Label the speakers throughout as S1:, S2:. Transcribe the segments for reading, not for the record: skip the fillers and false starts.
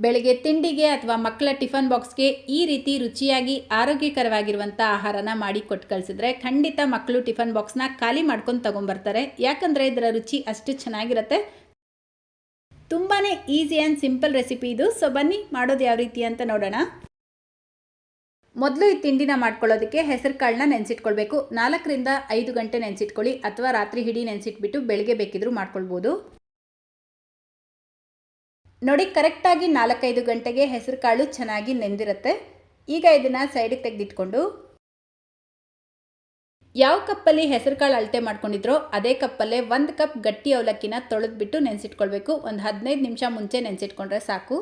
S1: ಬೆಳಗ್ಗೆ ತಿಂಡಿಗೆ ಅಥವಾ ಮಕ್ಕಳ ಟಿಫನ್ ಬಾಕ್ಸ್ಗೆ ಈ ರೀತಿ ರುಚಿಯಾಗಿ ಆರೋಗ್ಯಕರವಾಗಿರುವಂಥ ಆಹಾರನ ಮಾಡಿ ಕೊಟ್ಟು ಕಳಿಸಿದ್ರೆ ಖಂಡಿತ ಮಕ್ಕಳು ಟಿಫನ್ ಬಾಕ್ಸ್ನ ಖಾಲಿ ಮಾಡ್ಕೊಂಡು ತೊಗೊಂಬರ್ತಾರೆ. ಯಾಕಂದರೆ ಇದರ ರುಚಿ ಅಷ್ಟು ಚೆನ್ನಾಗಿರುತ್ತೆ. ತುಂಬಾ ಈಸಿ ಆ್ಯಂಡ್ ಸಿಂಪಲ್ ರೆಸಿಪಿ ಇದು. ಸೊ ಬನ್ನಿ ಮಾಡೋದು ಯಾವ ರೀತಿ ಅಂತ ನೋಡೋಣ. ಮೊದಲು ಈ ತಿಂಡಿನ ಮಾಡ್ಕೊಳ್ಳೋದಕ್ಕೆ ಹೆಸರು ಕಾಳನ್ನ ನೆನೆಸಿಟ್ಕೊಳ್ಬೇಕು. 4 ರಿಂದ 5 ಗಂಟೆ ನೆನೆಸಿಟ್ಕೊಳ್ಳಿ ಅಥವಾ ರಾತ್ರಿ ಇಡೀ ನೆನೆಸಿಟ್ಬಿಟ್ಟು ಬೆಳಗ್ಗೆ ಬೇಕಿದ್ರೂ ಮಾಡ್ಕೊಳ್ಬೋದು. ನೋಡಿ, ಕರೆಕ್ಟಾಗಿ 4-5 ಗಂಟೆಗೆ ಹೆಸರು ಕಾಳು ಚೆನ್ನಾಗಿ ನೆಂದಿರುತ್ತೆ. ಈಗ ಇದನ್ನು ಸೈಡಿಗೆ ತೆಗೆದಿಟ್ಕೊಂಡು ಯಾವ ಕಪ್ಪಲ್ಲಿ ಹೆಸರು ಕಾಳು ಅಳತೆ ಮಾಡ್ಕೊಂಡಿದ್ರೋ ಅದೇ ಕಪ್ಪಲ್ಲೇ 1 ಕಪ್ ಗಟ್ಟಿ ಅವಲಕ್ಕಿನ ತೊಳೆದ್ಬಿಟ್ಟು ನೆನೆಸಿಟ್ಕೊಳ್ಬೇಕು. ಒಂದು 15 ನಿಮಿಷ ಮುಂಚೆ ನೆನೆಸಿಟ್ಕೊಂಡ್ರೆ ಸಾಕು.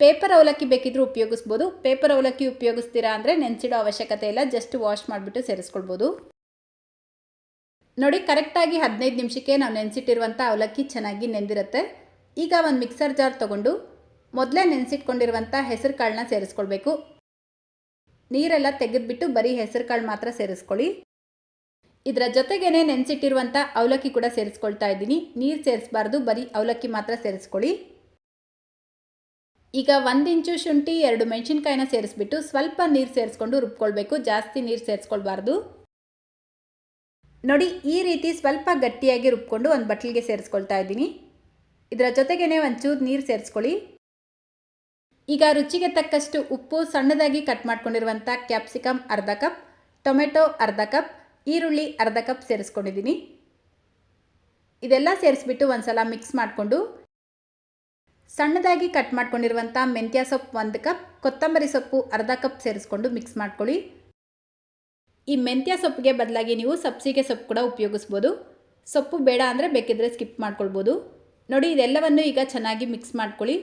S1: ಪೇಪರ್ ಅವಲಕ್ಕಿ ಬೇಕಿದ್ರೂ ಉಪಯೋಗಿಸ್ಬೋದು. ಪೇಪರ್ ಅವಲಕ್ಕಿ ಉಪಯೋಗಿಸ್ತೀರಾ ಅಂದರೆ ನೆನೆಸಿಡೋ ಅವಶ್ಯಕತೆ ಇಲ್ಲ, ಜಸ್ಟ್ ವಾಶ್ ಮಾಡಿಬಿಟ್ಟು ಸೇರಿಸ್ಕೊಳ್ಬೋದು. ನೋಡಿ, ಕರೆಕ್ಟಾಗಿ 15 ನಿಮಿಷಕ್ಕೆ ನಾವು ನೆನೆಸಿಟ್ಟಿರುವಂಥ ಅವಲಕ್ಕಿ ಚೆನ್ನಾಗಿ ನೆಂದಿರುತ್ತೆ. ಈಗ ಒಂದು ಮಿಕ್ಸರ್ ಜಾರ್ ತೊಗೊಂಡು ಮೊದಲೇ ನೆನೆಸಿಟ್ಕೊಂಡಿರುವಂಥ ಹೆಸರು ಕಾಳನ್ನ ಸೇರಿಸ್ಕೊಳ್ಬೇಕು. ನೀರೆಲ್ಲ ತೆಗೆದುಬಿಟ್ಟು ಬರೀ ಹೆಸರು ಕಾಳು ಮಾತ್ರ ಸೇರಿಸ್ಕೊಳ್ಳಿ. ಇದರ ಜೊತೆಗೇನೆ ನೆನೆಸಿಟ್ಟಿರುವಂಥ ಅವಲಕ್ಕಿ ಕೂಡ ಸೇರಿಸ್ಕೊಳ್ತಾ ಇದ್ದೀನಿ. ನೀರು ಸೇರಿಸಬಾರ್ದು, ಬರೀ ಅವಲಕ್ಕಿ ಮಾತ್ರ ಸೇರಿಸ್ಕೊಳ್ಳಿ. ಈಗ 1 ಇಂಚು ಶುಂಠಿ, 2 ಮೆಣಸಿನ್ಕಾಯಿನ ಸೇರಿಸ್ಬಿಟ್ಟು ಸ್ವಲ್ಪ ನೀರು ಸೇರಿಸ್ಕೊಂಡು ರುಬ್ಕೊಳ್ಬೇಕು. ಜಾಸ್ತಿ ನೀರು ಸೇರಿಸ್ಕೊಳ್ಬಾರ್ದು. ನೋಡಿ, ಈ ರೀತಿ ಸ್ವಲ್ಪ ಗಟ್ಟಿಯಾಗಿ ರುಬ್ಕೊಂಡು ಒಂದು ಬಟ್ಲಿಗೆ ಸೇರಿಸ್ಕೊಳ್ತಾ ಇದ್ದೀನಿ. ಇದರ ಜೊತೆಗೇ ಒಂಚೂರು ನೀರು ಸೇರಿಸ್ಕೊಳ್ಳಿ. ಈಗ ರುಚಿಗೆ ತಕ್ಕಷ್ಟು ಉಪ್ಪು, ಸಣ್ಣದಾಗಿ ಕಟ್ ಮಾಡ್ಕೊಂಡಿರುವಂಥ ಕ್ಯಾಪ್ಸಿಕಮ್ ಅರ್ಧ ಕಪ್, ಟೊಮೆಟೊ ಅರ್ಧ ಕಪ್, ಈರುಳ್ಳಿ ಅರ್ಧ ಕಪ್ ಸೇರಿಸ್ಕೊಂಡಿದ್ದೀನಿ. ಇದೆಲ್ಲ ಸೇರಿಸ್ಬಿಟ್ಟು ಒಂದು ಸಲ ಮಿಕ್ಸ್ ಮಾಡಿಕೊಂಡು ಸಣ್ಣದಾಗಿ ಕಟ್ ಮಾಡ್ಕೊಂಡಿರುವಂಥ ಮೆಂತ್ಯ ಸೊಪ್ಪು 1 ಕಪ್, ಕೊತ್ತಂಬರಿ ಸೊಪ್ಪು ಅರ್ಧ ಕಪ್ ಸೇರಿಸ್ಕೊಂಡು ಮಿಕ್ಸ್ ಮಾಡ್ಕೊಳ್ಳಿ. ಈ ಮೆಂತ್ಯ ಸೊಪ್ಪಿಗೆ ಬದಲಾಗಿ ನೀವು ಸಬ್ಸಿಗೆ ಸೊಪ್ಪು ಕೂಡ ಉಪಯೋಗಿಸ್ಬೋದು. ಸೊಪ್ಪು ಬೇಡ ಅಂದರೆ ಬೇಕಿದ್ರೆ ಸ್ಕಿಪ್ ಮಾಡ್ಕೊಳ್ಬೋದು. ನೋಡಿ, ಇದೆಲ್ಲವನ್ನು ಈಗ ಚೆನ್ನಾಗಿ ಮಿಕ್ಸ್ ಮಾಡ್ಕೊಳ್ಳಿ.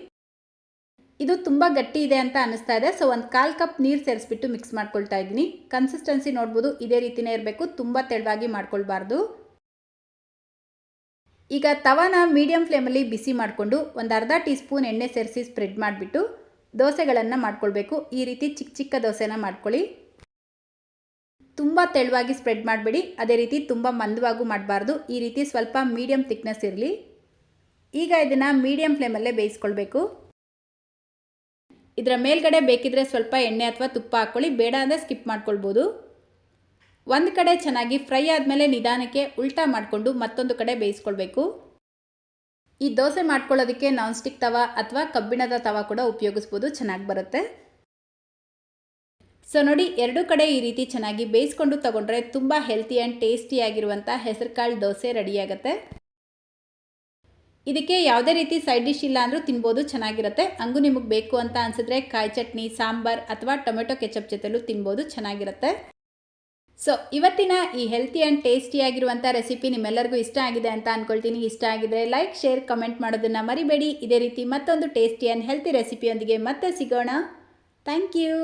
S1: ಇದು ತುಂಬ ಗಟ್ಟಿ ಇದೆ ಅಂತ ಅನ್ನಿಸ್ತಾ ಇದೆ. ಸೊ ಒಂದು 1/4 ಕಪ್ ನೀರು ಸೇರಿಸ್ಬಿಟ್ಟು ಮಿಕ್ಸ್ ಮಾಡ್ಕೊಳ್ತಾ ಇದ್ದೀನಿ. ಕನ್ಸಿಸ್ಟೆನ್ಸಿ ನೋಡ್ಬೋದು, ಇದೇ ರೀತಿಯೇ ಇರಬೇಕು, ತುಂಬ ತೆಳುವಾಗಿ ಮಾಡ್ಕೊಳ್ಬಾರ್ದು. ಈಗ ತವಾನ ಮೀಡಿಯಂ ಫ್ಲೇಮಲ್ಲಿ ಬಿಸಿ ಮಾಡಿಕೊಂಡು ಒಂದು ಅರ್ಧ ಟೀ ಸ್ಪೂನ್ ಎಣ್ಣೆ ಸೇರಿಸಿ ಸ್ಪ್ರೆಡ್ ಮಾಡಿಬಿಟ್ಟು ದೋಸೆಗಳನ್ನು ಮಾಡ್ಕೊಳ್ಬೇಕು. ಈ ರೀತಿ ಚಿಕ್ಕ ಚಿಕ್ಕ ದೋಸೆನ ಮಾಡ್ಕೊಳ್ಳಿ. ತುಂಬ ತೆಳುವಾಗಿ ಸ್ಪ್ರೆಡ್ ಮಾಡಬೇಡಿ, ಅದೇ ರೀತಿ ತುಂಬ ಮಂದವಾಗೂ ಮಾಡಬಾರ್ದು. ಈ ರೀತಿ ಸ್ವಲ್ಪ ಮೀಡಿಯಂ ಥಿಕ್ನೆಸ್ ಇರಲಿ. ಈಗ ಇದನ್ನು ಮೀಡಿಯಂ ಫ್ಲೇಮಲ್ಲೇ ಬೇಯಿಸ್ಕೊಳ್ಬೇಕು. ಇದರ ಮೇಲ್ಗಡೆ ಬೇಕಿದ್ರೆ ಸ್ವಲ್ಪ ಎಣ್ಣೆ ಅಥವಾ ತುಪ್ಪ ಹಾಕ್ಕೊಳ್ಳಿ, ಬೇಡ ಅಂದರೆ ಸ್ಕಿಪ್ ಮಾಡ್ಕೊಳ್ಬೋದು. ಒಂದು ಕಡೆ ಚೆನ್ನಾಗಿ ಫ್ರೈ ಆದಮೇಲೆ ನಿಧಾನಕ್ಕೆ ಉಲ್ಟಾ ಮಾಡಿಕೊಂಡು ಮತ್ತೊಂದು ಕಡೆ ಬೇಯಿಸ್ಕೊಳ್ಬೇಕು. ಈ ದೋಸೆ ಮಾಡ್ಕೊಳ್ಳೋದಕ್ಕೆ ನಾನ್ ಸ್ಟಿಕ್ ತವಾ ಅಥವಾ ಕಬ್ಬಿಣದ ತವಾ ಕೂಡ ಉಪಯೋಗಿಸ್ಬೋದು, ಚೆನ್ನಾಗಿ ಬರುತ್ತೆ. ಸೊ ನೋಡಿ, ಎರಡೂ ಕಡೆ ಈ ರೀತಿ ಚೆನ್ನಾಗಿ ಬೇಯಿಸ್ಕೊಂಡು ತಗೊಂಡ್ರೆ ತುಂಬ ಹೆಲ್ತಿ ಆ್ಯಂಡ್ ಟೇಸ್ಟಿಯಾಗಿರುವಂಥ ಹೆಸರುಕಾಳು ದೋಸೆ ರೆಡಿಯಾಗುತ್ತೆ. ಇದಕ್ಕೆ ಯಾವುದೇ ರೀತಿ ಸೈಡ್ ಡಿಶ್ ಇಲ್ಲ ಅಂದರೂ ತಿನ್ಬೋದು, ಚೆನ್ನಾಗಿರುತ್ತೆ. ಹಂಗೂ ನಿಮಗೆ ಬೇಕು ಅಂತ ಅನಿಸಿದ್ರೆ ಕಾಯಿ ಚಟ್ನಿ, ಸಾಂಬಾರ್ ಅಥವಾ ಟೊಮೆಟೊ ಕೆಚಪ್ ಜೊತೆಲೂ ತಿನ್ಬೋದು, ಚೆನ್ನಾಗಿರುತ್ತೆ. ಸೊ ಇವತ್ತಿನ ಈ ಹೆಲ್ತಿ ಆ್ಯಂಡ್ ಟೇಸ್ಟಿಯಾಗಿರುವಂಥ ರೆಸಿಪಿ ನಿಮ್ಮೆಲ್ಲರಿಗೂ ಇಷ್ಟ ಆಗಿದೆ ಅಂತ ಅಂದ್ಕೊಳ್ತೀನಿ. ಇಷ್ಟ ಆಗಿದ್ರೆ ಲೈಕ್, ಶೇರ್, ಕಮೆಂಟ್ ಮಾಡೋದನ್ನು ಮರಿಬೇಡಿ. ಇದೇ ರೀತಿ ಮತ್ತೊಂದು ಟೇಸ್ಟಿ ಆ್ಯಂಡ್ ಹೆಲ್ತಿ ರೆಸಿಪಿಯೊಂದಿಗೆ ಮತ್ತೆ ಸಿಗೋಣ. Thank you.